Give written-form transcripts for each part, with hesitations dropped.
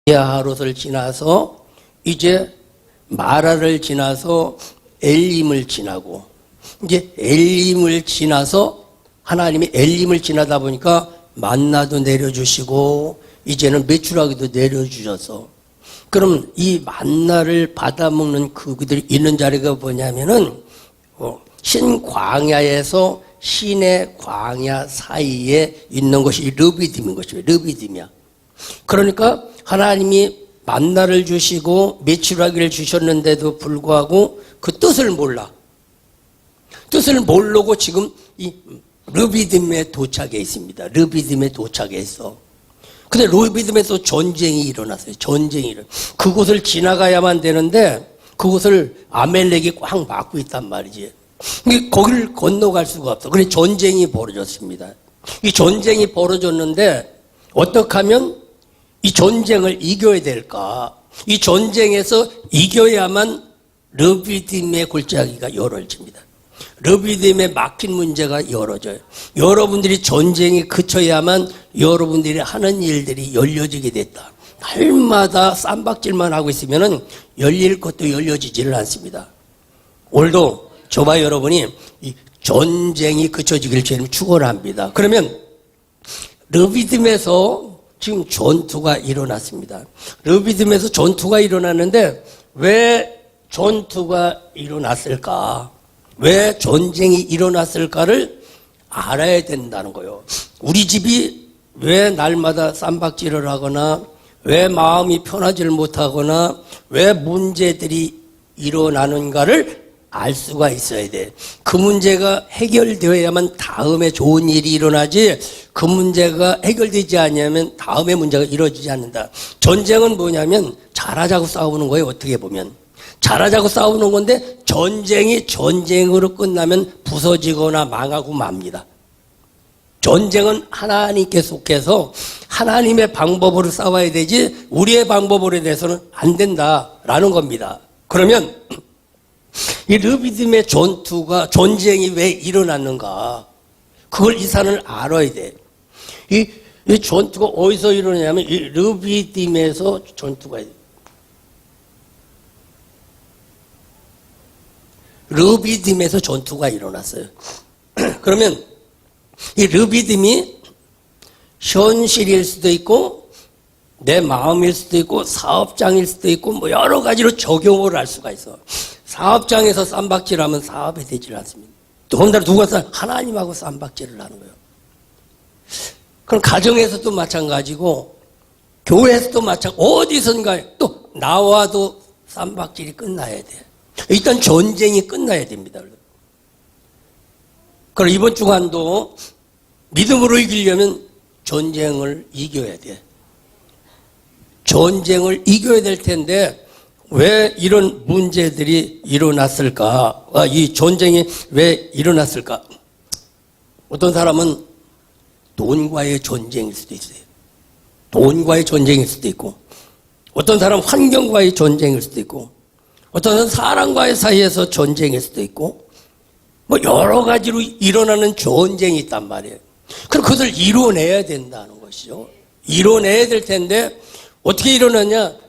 야하롯을 지나서 이제 마라를 지나서 엘림을 지나고 이제 엘림을 지나서 하나님이 엘림을 지나다 보니까 만나도 내려주시고 이제는 메추라기도 내려주셔서 그럼 이 만나를 받아먹는 그들이 있는 자리가 뭐냐면은 신광야에서 신의 광야 사이에 있는 것이 르비딤인 것이에요. 르비딤이야. 그러니까 하나님이 만나를 주시고 메추라기를 주셨는데도 불구하고 그 뜻을 몰라. 뜻을 모르고 지금 이 르비딤에 도착해 있습니다. 르비딤에 도착해 있어. 근데 르비딤에서 전쟁이 일어났어요. 전쟁이 일어났어요. 그곳을 지나가야만 되는데 그곳을 아멜렉이 꽉 막고 있단 말이지. 거기를 건너갈 수가 없어. 그래 전쟁이 벌어졌습니다. 이 전쟁이 벌어졌는데 어떻게 하면 이 전쟁을 이겨야 될까? 이 전쟁에서 이겨야만 르비딤의 골짜기가 열어집니다. 르비딤에 막힌 문제가 열어져요. 여러분들이 전쟁이 그쳐야만 여러분들이 하는 일들이 열려지게 됐다. 날마다 쌈박질만 하고 있으면 열릴 것도 열려지지를 않습니다. 오늘도 저와 여러분이 이 전쟁이 그쳐지길 주님 축원합니다. 그러면 르비딤에서 지금 전투가 일어났습니다. 르비딤에서 전투가 일어났는데 왜 전투가 일어났을까? 왜 전쟁이 일어났을까를 알아야 된다는 거예요. 우리 집이 왜 날마다 쌈박질을 하거나 왜 마음이 편하지를 못하거나 왜 문제들이 일어나는가를 알 수가 있어야 돼. 그 문제가 해결되어야만 다음에 좋은 일이 일어나지 그 문제가 해결되지 않으면 다음에 문제가 이루어지지 않는다. 전쟁은 뭐냐면 잘하자고 싸우는 거예요. 어떻게 보면. 잘하자고 싸우는 건데 전쟁이 전쟁으로 끝나면 부서지거나 망하고 맙니다. 전쟁은 하나님께 속해서 하나님의 방법으로 싸워야 되지 우리의 방법으로 대해서는 안 된다라는 겁니다. 그러면 이 르비딤의 전쟁이 왜 일어났는가? 그걸 이 사람을 알아야 돼. 이 전투가 어디서 일어나냐면 이 르비딤에서 전투가 르비딤에서 전투가 일어났어요. 그러면 이 르비딤이 현실일 수도 있고 내 마음일 수도 있고 사업장일 수도 있고 뭐 여러 가지로 적용을 할 수가 있어. 사업장에서 쌈박질하면 사업이 되질 않습니다. 더군다나 누가 하나님하고 쌈박질을 하는 거예요. 그럼 가정에서도 마찬가지고 교회에서도 마찬가지고 어디선가 또 나와도 쌈박질이 끝나야 돼. 일단 전쟁이 끝나야 됩니다. 그럼 이번 주간도 믿음으로 이기려면 전쟁을 이겨야 돼. 전쟁을 이겨야 될 텐데 왜 이런 문제들이 일어났을까? 이 전쟁이 왜 일어났을까? 어떤 사람은 돈과의 전쟁일 수도 있어요. 돈과의 전쟁일 수도 있고 어떤 사람은 환경과의 전쟁일 수도 있고 어떤 사람은 사람과의 사이에서 전쟁일 수도 있고 뭐 여러 가지로 일어나는 전쟁이 있단 말이에요. 그럼 그것을 이뤄내야 된다는 것이죠. 이뤄내야 될 텐데 어떻게 일어나냐?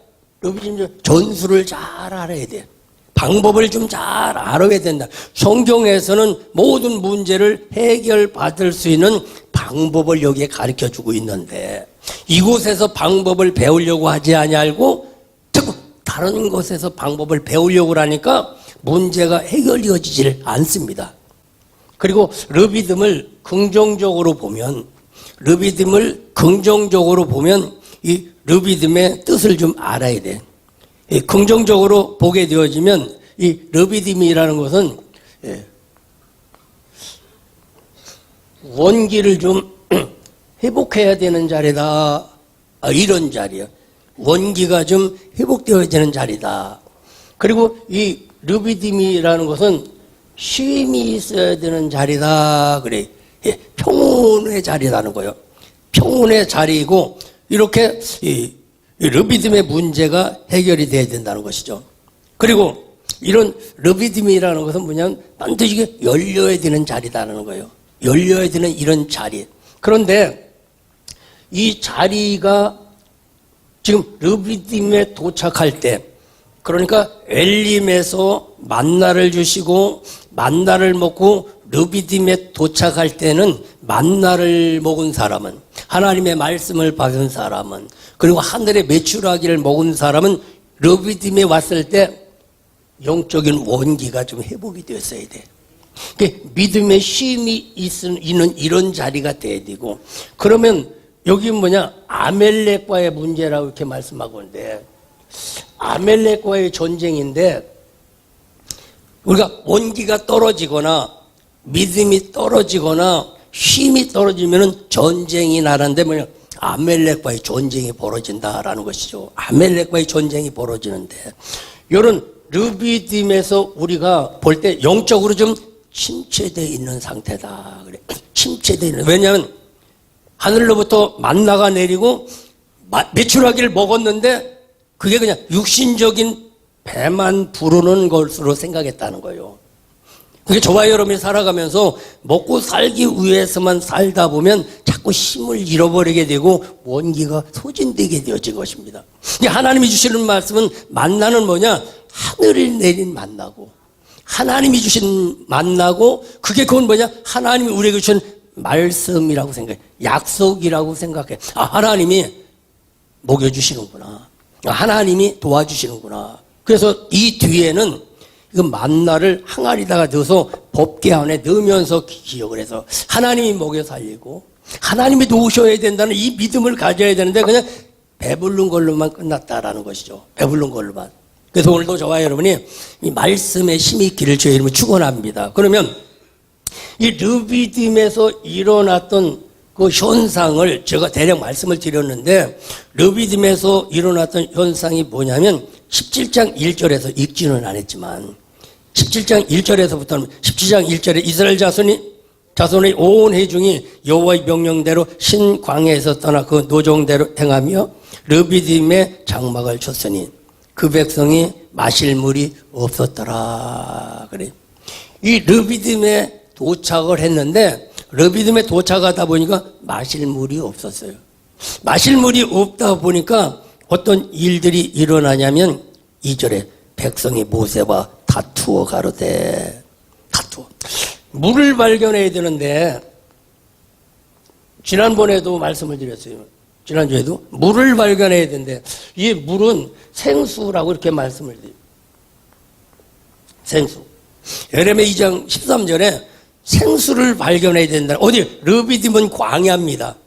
전술을 잘 알아야 돼. 방법을 좀 잘 알아야 된다. 성경에서는 모든 문제를 해결받을 수 있는 방법을 여기에 가르쳐주고 있는데 이곳에서 방법을 배우려고 하지 아니하고 자꾸 다른 곳에서 방법을 배우려고 하니까 문제가 해결되어지질 않습니다. 그리고 르비딤을 긍정적으로 보면 이 르비딤의 뜻을 좀 알아야 돼. 긍정적으로 보게 되어지면 이 르비딤이라는 것은 원기를 좀 회복해야 되는 자리다. 이런 자리야. 원기가 좀 회복되어야 되는 자리다. 그리고 이 르비딤이라는 것은 쉼이 있어야 되는 자리다. 그래. 평온의 자리라는 거예요. 평온의 자리이고 이렇게 이 르비딤의 문제가 해결이 돼야 된다는 것이죠. 그리고 이런 르비딤이라는 것은 뭐냐면 반드시 열려야 되는 자리다라는 거예요. 열려야 되는 이런 자리. 그런데 이 자리가 지금 르비딤에 도착할 때, 그러니까 엘림에서 만나를 주시고 만나를 먹고 르비딤에 도착할 때는 만나를 먹은 사람은, 하나님의 말씀을 받은 사람은, 그리고 하늘의 메추라기를 먹은 사람은 르비딤에 왔을 때 영적인 원기가 좀 회복이 됐어야 돼. 믿음의 쉼이 있는 이런 자리가 돼야 되고, 그러면 여기 뭐냐, 아멜렉과의 문제라고 이렇게 말씀하고 있는데, 아멜렉과의 전쟁인데, 우리가 원기가 떨어지거나 믿음이 떨어지거나 힘이 떨어지면은 전쟁이 나는데 뭐냐, 아멜렉과의 전쟁이 벌어진다라는 것이죠. 아멜렉과의 전쟁이 벌어지는데, 이런 르비딤에서 우리가 볼 때 영적으로 좀 침체되어 있는 상태다. 그래. 침체되어 있는. 왜냐하면 하늘로부터 만나가 내리고 메추라기를 먹었는데 그게 그냥 육신적인 배만 부르는 것으로 생각했다는 거예요. 그게 저와 여러분이 살아가면서 먹고 살기 위해서만 살다 보면 자꾸 힘을 잃어버리게 되고 원기가 소진되게 되어진 것입니다. 하나님이 주시는 말씀은, 만나는 뭐냐, 하늘을 내린 만나고, 하나님이 주신 만나고, 그게 그건 뭐냐, 하나님이 우리에게 주신 말씀이라고 생각해, 약속이라고 생각해. 아, 하나님이 먹여주시는구나, 하나님이 도와주시는구나. 그래서 이 뒤에는 그 만나를 항아리다가 넣어서 법궤 안에 넣으면서 기억을 해서 하나님이 먹여 살리고 하나님이 도우셔야 된다는 이 믿음을 가져야 되는데 그냥 배부른 걸로만 끝났다라는 것이죠. 배부른 걸로만. 그래서 오늘도 저와 여러분이 이 말씀의 힘이 있기를 주의 이름으로 축원합니다. 그러면 이 르비딤에서 일어났던 그 현상을 제가 대략 말씀을 드렸는데, 르비딤에서 일어났던 현상이 뭐냐면 17장 1절에서 읽지는 안 했지만 17장 1절에서부터는 17장 1절에 이스라엘 자손의 온 회중이 여호와의 명령대로 신광야에서 떠나 그 노종대로 행하며 르비딤에 장막을 쳤으니 그 백성이 마실 물이 없었더라. 그래. 이 르비딤에 도착을 했는데, 르비딤에 도착하다 보니까 마실 물이 없었어요. 마실 물이 없다 보니까 어떤 일들이 일어나냐면 2절에 백성이 모세와 다투어 가로되, 다투어. 물을 발견해야 되는데, 지난번에도 말씀을 드렸어요. 지난주에도 물을 발견해야 되는데, 이 물은 생수라고 이렇게 말씀을 드려요. 생수. 예레미야 2장 13절에 생수를 발견해야 된다. 어디? 르비딤은 광야입니다.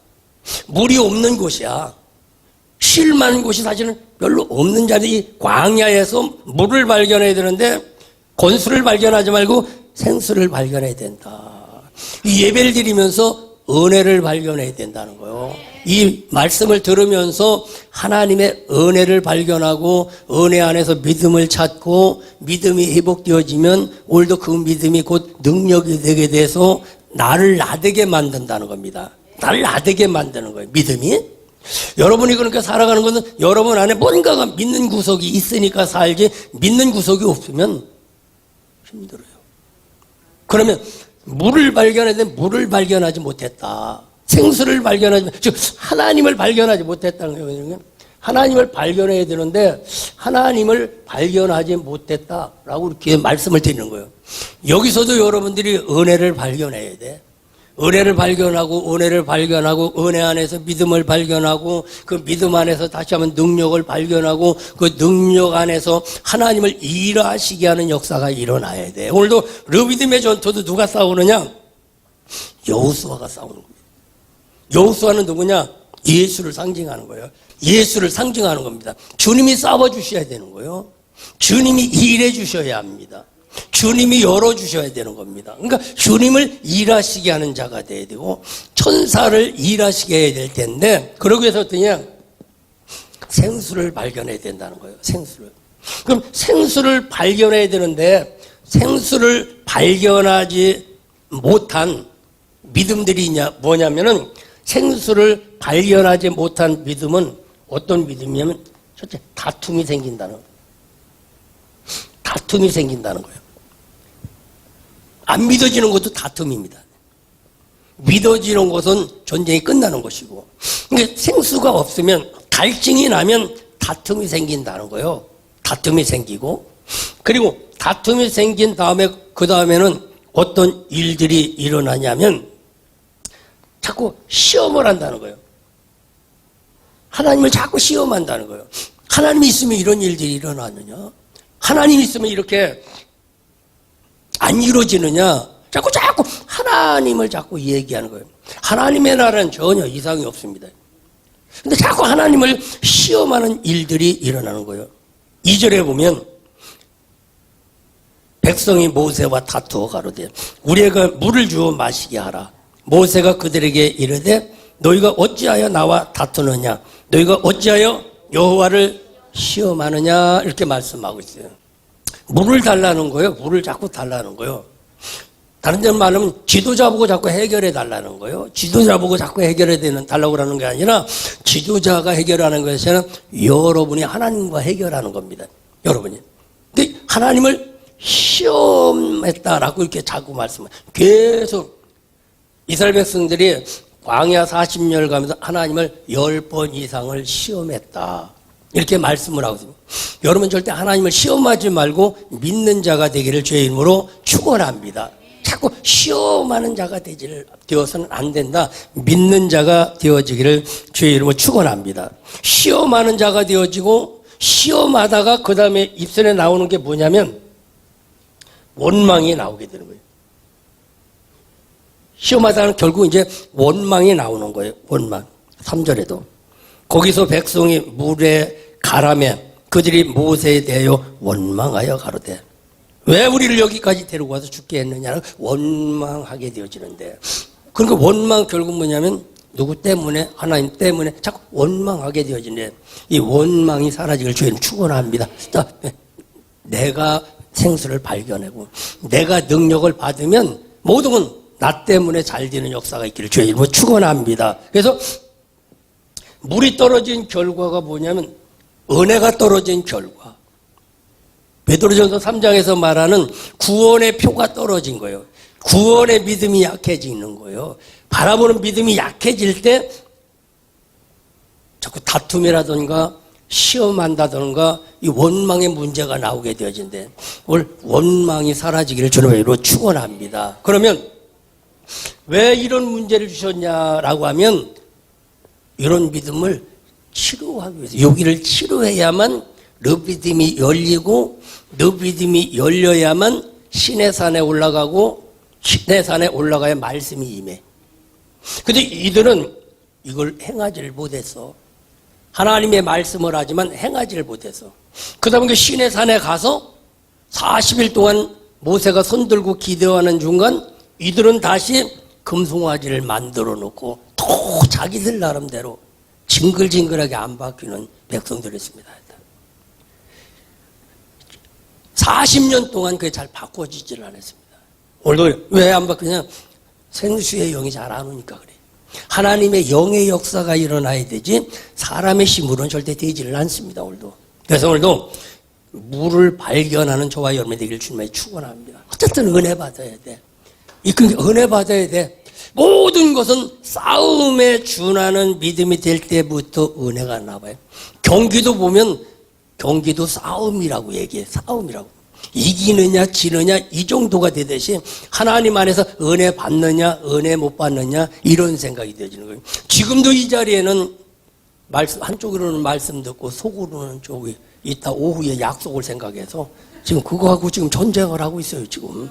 물이 없는 곳이야. 쉴 만한 곳이 사실은 별로 없는 자리, 광야에서 물을 발견해야 되는데 건수를 발견하지 말고 생수를 발견해야 된다. 이 예배를 드리면서 은혜를 발견해야 된다는 거예요. 이 말씀을 들으면서 하나님의 은혜를 발견하고 은혜 안에서 믿음을 찾고 믿음이 회복되어지면 오늘도 그 믿음이 곧 능력이 되게 돼서 나를 나되게 만든다는 겁니다. 나를 나되게 만드는 거예요. 믿음이. 여러분이 그러니까 살아가는 것은 여러분 안에 뭔가가 믿는 구석이 있으니까 살지, 믿는 구석이 없으면 힘들어요. 그러면 물을 발견해야 되는데 물을 발견하지 못했다. 생수를 발견하지, 즉 하나님을 발견하지 못했다는 거예요. 하나님을 발견해야 되는데 하나님을 발견하지 못했다라고 이렇게 말씀을 드리는 거예요. 여기서도 여러분들이 은혜를 발견해야 돼. 은혜를 발견하고 은혜를 발견하고 은혜 안에서 믿음을 발견하고 그 믿음 안에서 다시 한번 능력을 발견하고 그 능력 안에서 하나님을 일하시게 하는 역사가 일어나야 돼. 오늘도 르비딤의 전투도 누가 싸우느냐? 여호수아가 싸우는 겁니다. 여호수아는 누구냐? 예수를 상징하는 거예요. 예수를 상징하는 겁니다. 주님이 싸워주셔야 되는 거예요. 주님이 일해 주셔야 합니다. 주님이 열어주셔야 되는 겁니다. 그러니까 주님을 일하시게 하는 자가 돼야 되고 천사를 일하시게 해야 될 텐데, 그러기 위해서 어떠냐? 생수를 발견해야 된다는 거예요. 생수를. 그럼 생수를 발견해야 되는데 생수를 발견하지 못한 믿음들이 있냐, 뭐냐면은 생수를 발견하지 못한 믿음은 어떤 믿음이냐면 첫째, 다툼이 생긴다는 거예요. 다툼이 생긴다는 거예요. 안 믿어지는 것도 다툼입니다. 믿어지는 것은 전쟁이 끝나는 것이고, 그러니까 생수가 없으면 갈증이 나면 다툼이 생긴다는 거예요. 다툼이 생기고, 그리고 다툼이 생긴 다음에 그 다음에는 어떤 일들이 일어나냐면 자꾸 시험을 한다는 거예요. 하나님을 자꾸 시험한다는 거예요. 하나님이 있으면 이런 일들이 일어나느냐? 하나님이 있으면 이렇게 안 이루어지느냐? 자꾸 하나님을 자꾸 얘기하는 거예요. 하나님의 나라는 전혀 이상이 없습니다. 근데 자꾸 하나님을 시험하는 일들이 일어나는 거예요. 2절에 보면 백성이 모세와 다투어 가로되 우리가 물을 주어 마시게 하라. 모세가 그들에게 이르되 너희가 어찌하여 나와 다투느냐? 너희가 어찌하여 여호와를 시험하느냐? 이렇게 말씀하고 있어요. 물을 달라는 거예요. 물을 자꾸 달라는 거예요. 다른 점 말하면 지도자 보고 자꾸 해결해 달라는 거예요. 지도자 보고 자꾸 해결해 달라고 하는 게 아니라 지도자가 해결하는 것이 아니라 여러분이 하나님과 해결하는 겁니다. 여러분이. 근데 하나님을 시험했다라고 이렇게 자꾸 말씀해요. 계속 이스라엘 백성들이 광야 40년을 가면서 하나님을 10번 이상을 시험했다. 이렇게 말씀을 하고 있습니다. 여러분 절대 하나님을 시험하지 말고 믿는 자가 되기를 주의 이름으로 축원합니다. 자꾸 시험하는 자가 되어서는 안 된다. 믿는 자가 되어지기를 주의 이름으로 축원합니다. 시험하는 자가 되어지고 시험하다가 그 다음에 입술에 나오는 게 뭐냐면 원망이 나오게 되는 거예요. 시험하다는 결국 이제 원망이 나오는 거예요. 원망. 3절에도 거기서 백성이 물에 가라매 그들이 모세에 대하여 원망하여 가로되 왜 우리를 여기까지 데리고 와서 죽게 했느냐를 원망하게 되어지는데, 그러니까 원망 결국 뭐냐면 누구 때문에? 하나님 때문에 자꾸 원망하게 되어지는데, 이 원망이 사라지길 주님 축원합니다. 내가 생수를 발견하고 내가 능력을 받으면 모든 건 나 때문에 잘 되는 역사가 있기를 주의 이름으로 축원합니다. 그래서 물이 떨어진 결과가 뭐냐면 은혜가 떨어진 결과. 베드로전서 3장에서 말하는 구원의 표가 떨어진 거예요. 구원의 믿음이 약해지는 거예요. 바라보는 믿음이 약해질 때 자꾸 다툼이라든가 시험한다든가 이 원망의 문제가 나오게 되어진대. 오늘 원망이 사라지기를 주님의 이름으로 축원합니다. 그러면 왜 이런 문제를 주셨냐라고 하면 이런 믿음을 치료하기 위해서, 여기를 치료해야만 르비딤이 열리고 르비딤이 열려야만 신의 산에 올라가고 신의 산에 올라가야 말씀이 임해. 근데 이들은 이걸 행하지를 못했어. 하나님의 말씀을 하지만 행하지를 못해서. 그 다음에 신의 산에 가서 40일 동안 모세가 손들고 기도하는 중간 이들은 다시 금송아지를 만들어 놓고 또 자기들 나름대로 징글징글하게 안 바뀌는 백성들이었습니다. 40년 동안 그게 잘 바꿔지질 않았습니다. 오늘도 왜 안 바뀌냐? 생수의 영이 잘 안 오니까 그래. 하나님의 영의 역사가 일어나야 되지 사람의 힘으로는 절대 되지를 않습니다. 오늘도. 그래서 오늘도 물을 발견하는 저와 여러분이 되기를 주님의 축원합니다. 어쨌든 은혜 받아야 돼. 은혜 받아야 돼. 모든 것은 싸움에 준하는 믿음이 될 때부터 은혜가 나와요. 경기도 보면 경기도 싸움이라고 얘기해. 싸움이라고. 이기느냐 지느냐 이 정도가 되듯이 하나님 안에서 은혜 받느냐 은혜 못 받느냐 이런 생각이 되어지는 거예요. 지금도 이 자리에는 말씀 한쪽으로는 말씀 듣고 속으로는 쪽이 이따 오후에 약속을 생각해서 지금 그거하고 지금 전쟁을 하고 있어요. 지금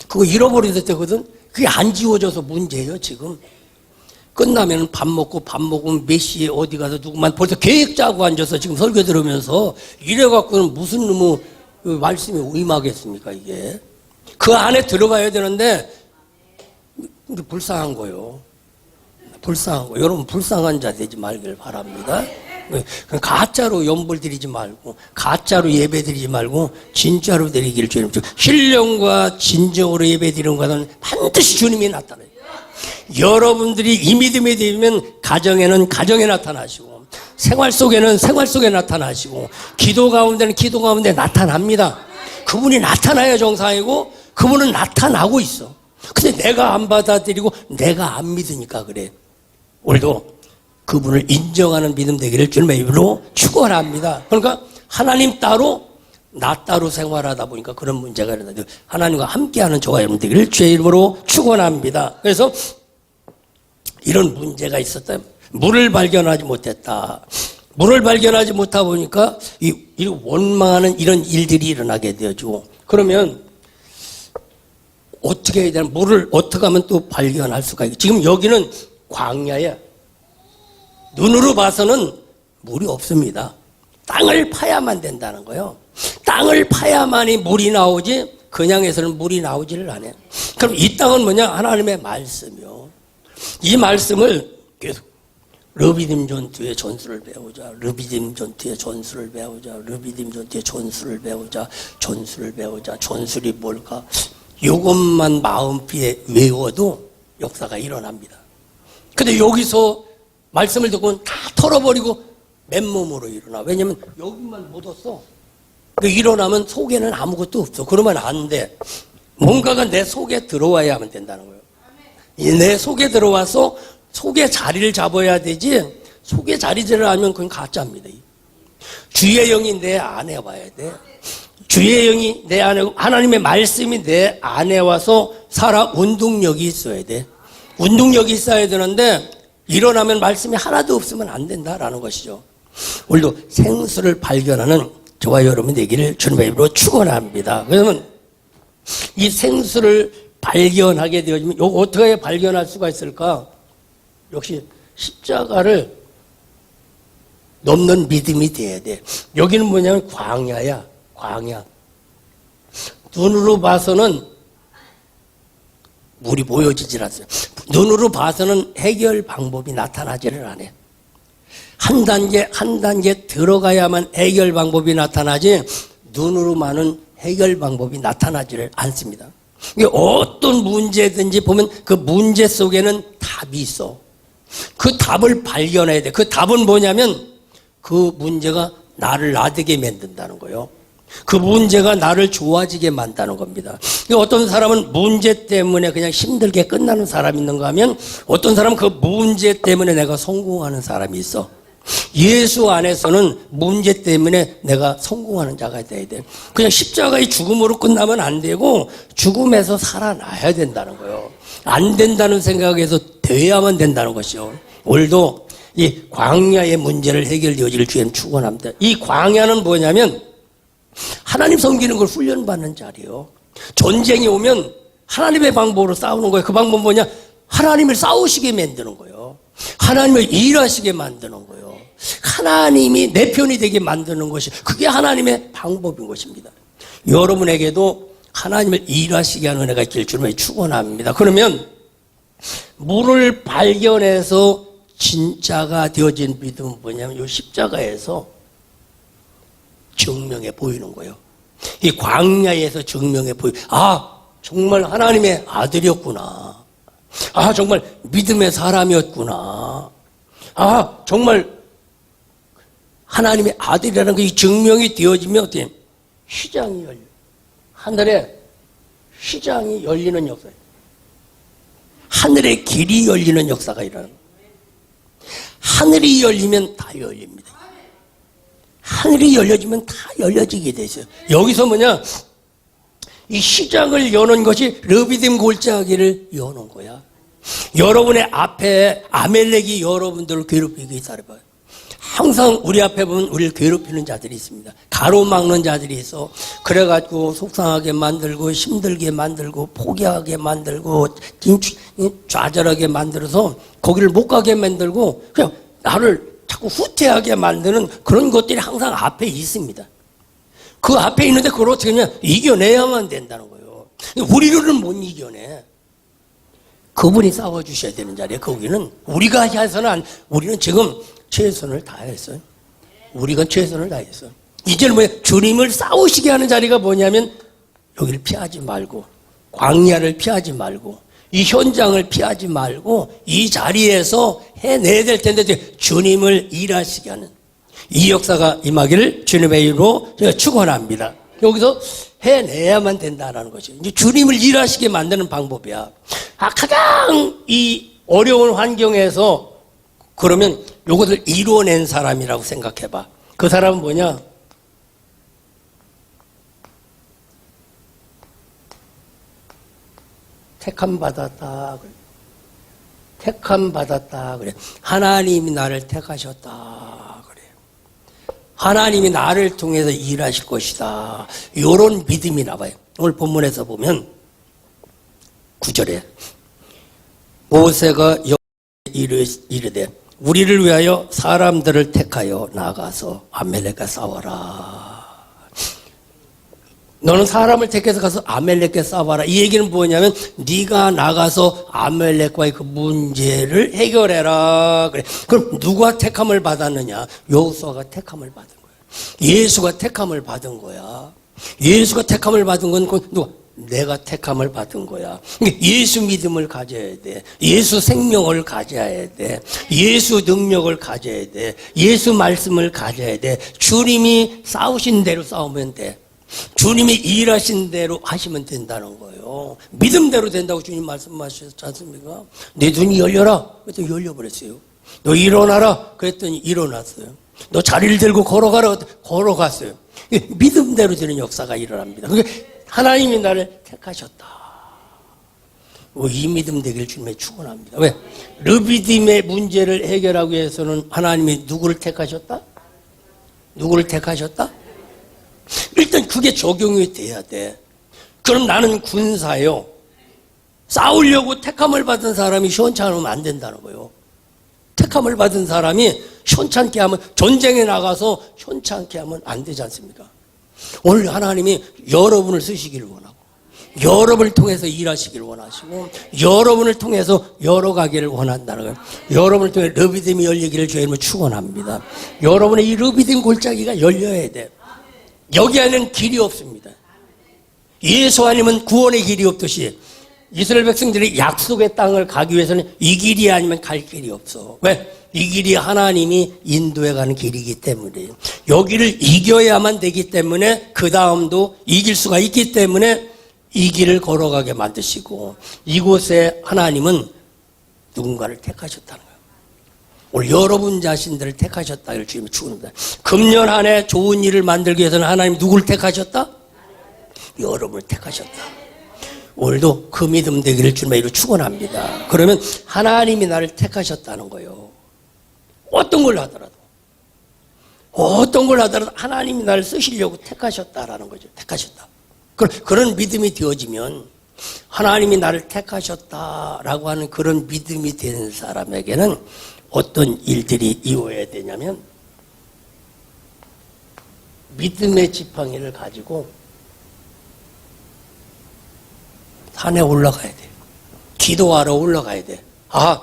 그거 잃어버리셨거든. 그게 안 지워져서 문제예요. 지금 끝나면 밥 먹으면 몇 시에 어디 가서 누구만 벌써 계획 짜고 앉아서 지금 설교 들으면서 이래갖고는 무슨 놈의 말씀이 임하겠습니까? 이게 그 안에 들어가야 되는데 불쌍한 거요. 불쌍한 거. 여러분 불쌍한 자 되지 말길 바랍니다. 가짜로 연불 드리지 말고 가짜로 예배 드리지 말고 진짜로 드리기를 주님. 신령과 진정으로 예배 드리는 것은 반드시 주님이 나타나요. 여러분들이 이 믿음에 대면 가정에는 가정에 나타나시고 생활 속에는 생활 속에 나타나시고 기도 가운데는 기도 가운데 나타납니다. 그분이 나타나야 정상이고 그분은 나타나고 있어. 근데 내가 안 받아들이고 내가 안 믿으니까 그래. 오늘도 그분을 인정하는 믿음 되기를 주님의 이름으로 축원합니다. 그러니까 하나님 따로 나 따로 생활하다 보니까 그런 문제가 일어나죠. 하나님과 함께하는 저와 여러분 되기를 주의 이름으로 축원합니다. 그래서 이런 문제가 있었다. 물을 발견하지 못했다. 물을 발견하지 못하다 보니까 이 원망하는 이런 일들이 일어나게 되어지고, 그러면 어떻게 해야 되나? 물을 어떻게 하면 또 발견할 수가 있고, 지금 여기는 광야에 눈으로 봐서는 물이 없습니다. 땅을 파야만 된다는 거예요. 땅을 파야만이 물이 나오지 그냥 해서는 물이 나오지를 않아요. 그럼 이 땅은 뭐냐? 하나님의 말씀이요. 이 말씀을 계속 르비딤 전투의 전술을 배우자. 르비딤 전투의 전술을 배우자. 르비딤 전투의 전술을 배우자. 전술을 배우자. 전술이 뭘까? 이것만 마음비에 외워도 역사가 일어납니다. 근데 여기서 말씀을 듣고는 다 털어버리고 맨몸으로 일어나. 왜냐면 여기만 못 얻어. 일어나면 속에는 아무것도 없어. 그러면 안 돼. 뭔가가 내 속에 들어와야 하면 된다는 거예요. 내 속에 들어와서 속에 자리를 잡아야 되지, 속에 자리를 하면 그건 가짜입니다. 주의 영이 내 안에 와야 돼. 주의 영이 내 안에, 하나님의 말씀이 내 안에 와서 살아. 운동력이 있어야 돼. 운동력이 있어야 되는데 일어나면 말씀이 하나도 없으면 안 된다라는 것이죠. 오늘도 생수를 발견하는 저와 여러분 되기를 주님의 이름으로 축원합니다. 그러면 이 생수를 발견하게 되어지면 어떻게 발견할 수가 있을까? 역시 십자가를 넘는 믿음이 돼야 돼. 여기는 뭐냐면 광야야. 광야. 눈으로 봐서는 물이 보여지질 않아요. 눈으로 봐서는 해결 방법이 나타나지를 않아요. 한 단계 들어가야만 해결 방법이 나타나지 눈으로만은 해결 방법이 나타나지를 않습니다. 어떤 문제든지 보면 그 문제 속에는 답이 있어. 그 답을 발견해야 돼. 그 답은 뭐냐면 그 문제가 나를 나되게 만든다는 거예요. 그 문제가 나를 좋아지게 만드는 겁니다. 어떤 사람은 문제 때문에 그냥 힘들게 끝나는 사람이 있는가 하면 어떤 사람은 그 문제 때문에 내가 성공하는 사람이 있어. 예수 안에서는 문제 때문에 내가 성공하는 자가 돼야 돼. 그냥 십자가의 죽음으로 끝나면 안 되고 죽음에서 살아나야 된다는 거예요. 안 된다는 생각에서 돼야만 된다는 것이요. 오늘도 이 광야의 문제를 해결되어질 주님 축원합니다. 이 광야는 뭐냐면 하나님 섬기는 걸 훈련받는 자리예요. 전쟁이 오면 하나님의 방법으로 싸우는 거예요. 그 방법은 뭐냐? 하나님을 싸우시게 만드는 거예요. 하나님을 일하시게 만드는 거예요. 하나님이 내 편이 되게 만드는 것이, 그게 하나님의 방법인 것입니다. 여러분에게도 하나님을 일하시게 하는 은혜가 있길 주님의 축원합니다. 그러면 물을 발견해서 진짜가 되어진 믿음은 뭐냐면 이 십자가에서 증명해 보이는 거예요. 이 광야에서 증명해 정말 하나님의 아들이었구나. 정말 믿음의 사람이었구나. 정말 하나님의 아들이라는 게 증명이 되어지면 어떻게 시장이 열려. 하늘에 시장이 열리는 역사예요. 하늘의 길이 열리는 역사가 일어나는 거예요. 하늘이 열리면 다 열립니다. 하늘이 열려지면 다 열려지게 돼 있어요. 여기서 뭐냐? 이 시장을 여는 것이 르비딤 골짜기를 여는 거야. 여러분의 앞에 아멜렉이 여러분들을 괴롭히기 시작해봐요. 항상 우리 앞에 보면 우리를 괴롭히는 자들이 있습니다. 가로막는 자들이 있어. 그래가지고 속상하게 만들고 힘들게 만들고 포기하게 만들고 좌절하게 만들어서 거기를 못 가게 만들고 그냥 나를 자꾸 후퇴하게 만드는 그런 것들이 항상 앞에 있습니다. 그 앞에 있는데 그걸 어떻게 하냐? 이겨내야만 된다는 거예요. 우리로는 못 이겨내. 그분이 싸워주셔야 되는 자리에 거기는 우리가 해서는 우리는 지금 최선을 다했어요. 우리가 최선을 다했어. 이제는 뭐야? 주님을 싸우시게 하는 자리가 뭐냐면 여기를 피하지 말고 광야를 피하지 말고 이 현장을 피하지 말고 이 자리에서 해내야 될 텐데 주님을 일하시게 하는 이 역사가 임하기를 주님의 이름으로 제가 축원합니다. 여기서 해내야만 된다는 것이죠. 이제 주님을 일하시게 만드는 방법이야. 가장 이 어려운 환경에서 그러면 요것을 이뤄낸 사람이라고 생각해봐. 그 사람은 뭐냐? 택함 받았다 그래. 택함 받았다 그래. 하나님이 나를 택하셨다 그래. 하나님이 나를 통해서 일하실 것이다. 이런 믿음이 나와요. 오늘 본문에서 보면 9절에 모세가 여호와께 이르되 우리를 위하여 사람들을 택하여 나가서 아멜렉과 싸워라. 너는 사람을 택해서 가서 아멜렉과 싸워라. 이 얘기는 뭐냐면 네가 나가서 아멜렉과의 그 문제를 해결해라. 그래. 그럼 누가 택함을 받았느냐? 여호수아가 택함을 받은 거야. 예수가 택함을 받은 거야. 예수가 택함을 받은 건 누가? 내가 택함을 받은 거야. 예수 믿음을 가져야 돼. 예수 생명을 가져야 돼. 예수 능력을 가져야 돼. 예수 말씀을 가져야 돼. 주님이 싸우신 대로 싸우면 돼. 주님이 일하신 대로 하시면 된다는 거예요. 믿음대로 된다고 주님 말씀하셨지 않습니까? 내 눈이 열려라. 그랬더니 열려버렸어요. 너 일어나라. 그랬더니 일어났어요. 너 자리를 들고 걸어가라. 걸어갔어요. 믿음대로 되는 역사가 일어납니다. 하나님이 나를 택하셨다. 이 믿음 되기를 주님의 축원합니다. 왜? 르비딤의 문제를 해결하기 위해서는 하나님이 누구를 택하셨다? 누구를 택하셨다? 일단 그게 적용이 돼야 돼. 그럼 나는 군사요. 싸우려고 택함을 받은 사람이 시원찮으면 안 된다는 거예요. 택함을 받은 사람이 시원찮게 하면, 전쟁에 나가서 시원찮게 하면 안 되지 않습니까? 오늘 하나님이 여러분을 쓰시기를 원하고, 여러분을 통해서 일하시기를 원하시고, 여러분을 통해서 열어가기를 원한다는 거예요. 여러분을 통해 르비딤이 열리기를 주님은 축원합니다. 여러분의 이 르비딤 골짜기가 열려야 돼. 여기 안에는 길이 없습니다. 예수 아니면 구원의 길이 없듯이 이스라엘 백성들이 약속의 땅을 가기 위해서는 이 길이 아니면 갈 길이 없어. 왜? 이 길이 하나님이 인도해 가는 길이기 때문에, 여기를 이겨야만 되기 때문에, 그 다음도 이길 수가 있기 때문에 이 길을 걸어가게 만드시고, 이곳에 하나님은 누군가를 택하셨다는 거예요. 오늘 여러분 자신들을 택하셨다를 주님이 축원합니다. 금년 한 해 좋은 일을 만들기 위해서는 하나님 누구를 택하셨다? 여러분을 택하셨다. 오늘도 그 믿음 되기를 주님의 이름으로 축원합니다. 그러면 하나님이 나를 택하셨다는 거예요. 어떤 걸 하더라도 하나님이 나를 쓰시려고 택하셨다라는 거죠. 택하셨다. 그런 믿음이 되어지면, 하나님이 나를 택하셨다라고 하는 그런 믿음이 된 사람에게는 어떤 일들이 이루어야 되냐면, 믿음의 지팡이를 가지고 산에 올라가야 돼. 기도하러 올라가야 돼. 아,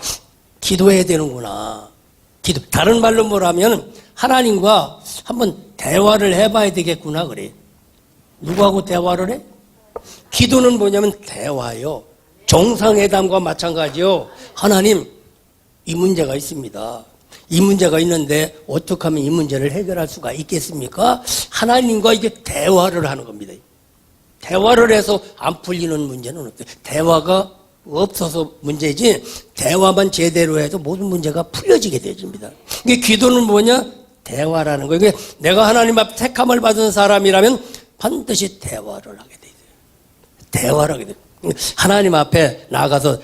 기도해야 되는구나. 다른 말로 뭐라면 하나님과 한번 대화를 해봐야 되겠구나 그래. 누구하고 대화를 해? 기도는 뭐냐면 대화요. 정상회담과 마찬가지요. 하나님, 이 문제가 있습니다. 이 문제가 있는데 어떻게 하면 이 문제를 해결할 수가 있겠습니까? 하나님과 이게 대화를 하는 겁니다. 대화를 해서 안 풀리는 문제는 없어요. 대화가 없어서 문제지, 대화만 제대로 해도 모든 문제가 풀려지게 되집니다. 이게 기도는 뭐냐? 대화라는 거예요. 이게 내가 하나님 앞에 택함을 받은 사람이라면 반드시 대화를 하게 돼요. 대화를 하게 돼요. 하나님 앞에 나가서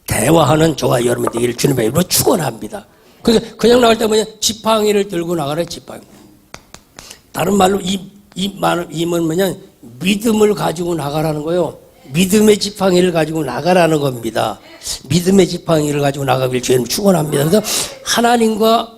대화하는 저와 여러분 되기를 주님의 이름으로 축원합니다. 그래서 그냥 나갈 때 뭐냐? 지팡이를 들고 나가라, 지팡이. 다른 말로 이는 뭐냐? 믿음을 가지고 나가라는 거예요. 믿음의 지팡이를 가지고 나가라는 겁니다. 믿음의 지팡이를 가지고 나가길 주님 축원합니다. 그래서 하나님과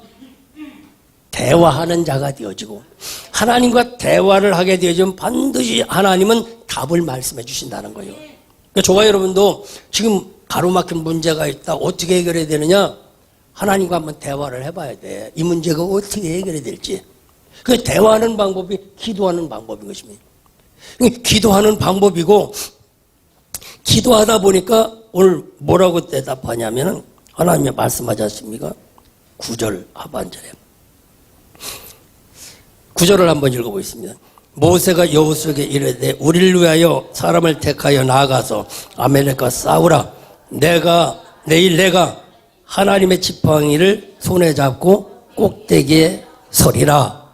대화하는 자가 되어지고, 하나님과 대화를 하게 되어지면 반드시 하나님은 답을 말씀해 주신다는 거예요. 그러니까 저와 여러분도 지금 가로막힌 문제가 있다. 어떻게 해결해야 되느냐? 하나님과 한번 대화를 해봐야 돼. 이 문제가 어떻게 해결이 될지. 그 대화하는 방법이 기도하는 방법인 것입니다. 기도하는 방법이고, 기도하다 보니까 오늘 뭐라고 대답하냐면은, 하나님이 말씀하지 않습니까? 9절 하반절에. 9절을 한번 읽어보겠습니다. 모세가 여호수아에게 이르되 우리를 위하여 사람을 택하여 나아가서 아멜렉과 싸우라. 내일 내가 하나님의 지팡이를 손에 잡고 꼭대기에 서리라.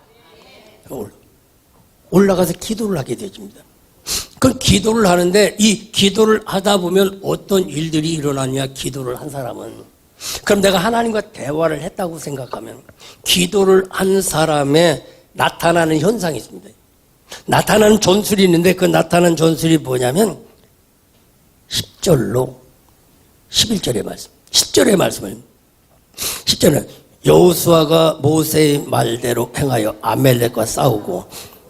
올라가서 기도를 하게 되집니다. 그럼 기도를 하는데 이 기도를 하다 보면 어떤 일들이 일어나냐, 기도를 한 사람은. 그럼 내가 하나님과 대화를 했다고 생각하면 기도를 한 사람의 나타나는 현상이 있습니다. 나타나는 전술이 있는데 그 나타나는 전술이 뭐냐면 10절로 11절의 말씀. 10절의 말씀을 10절은 여호수아가 모세의 말대로 행하여 아멜렉과 싸우고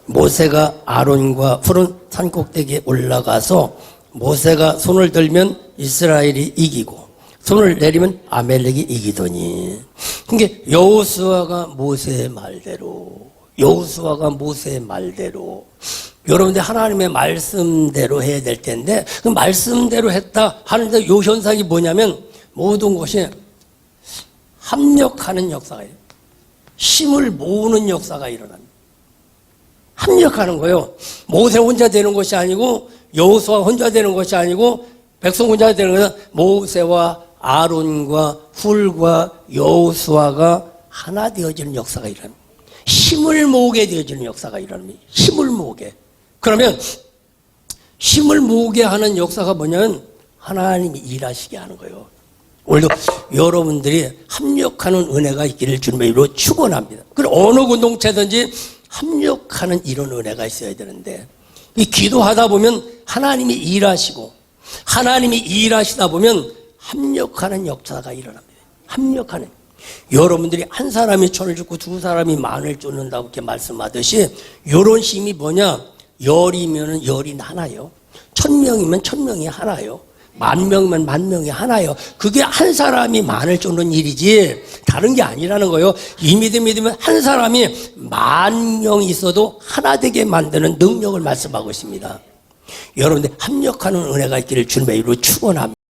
모세가 아론과 푸른 산꼭대기에 올라가서 모세가 손을 들면 이스라엘이 이기고 손을 내리면 아멜렉이 이기더니. 그러니까 여호수아가 모세의 말대로 여러분들 하나님의 말씀대로 해야 될 텐데 그 말씀대로 했다 하는데 요 현상이 뭐냐면 모든 것이 합력하는 역사가 일어나요. 힘을 모으는 역사가 일어납니다. 합력하는 거예요. 모세 혼자 되는 것이 아니고 여호수아 혼자 되는 것이 아니고 백성 혼자 되는 것은 모세와 아론과 훌과 여호수아가 하나 되어지는 역사가 일어납니다. 힘을 모으게 되어지는 역사가 일어납니다. 힘을 모으게. 그러면 힘을 모으게 하는 역사가 뭐냐면 하나님이 일하시게 하는 거예요. 오늘도 여러분들이 합력하는 은혜가 있기를 주님의 이름으로 축원합니다. 그리고 어느 공동체든지 합력하는 이런 은혜가 있어야 되는데 이 기도하다 보면 하나님이 일하시고 하나님이 일하시다 보면 합력하는 역사가 일어납니다. 합력하는. 여러분들이 한 사람이 천을 줍고 두 사람이 만을 쫓는다고 이렇게 말씀하듯이 이런 힘이 뭐냐? 열이면 열이 하나요. 1000명이면 1000명이 하나요. 10,000명이면 10,000명이 하나요. 그게 한 사람이 만을 쫓는 일이지 다른 게 아니라는 거예요. 이 믿으면 한 사람이 10,000명이 있어도 하나 되게 만드는 능력을 말씀하고 있습니다. 여러분들 합력하는 은혜가 있기를 주님의 이름으로 축원합니다.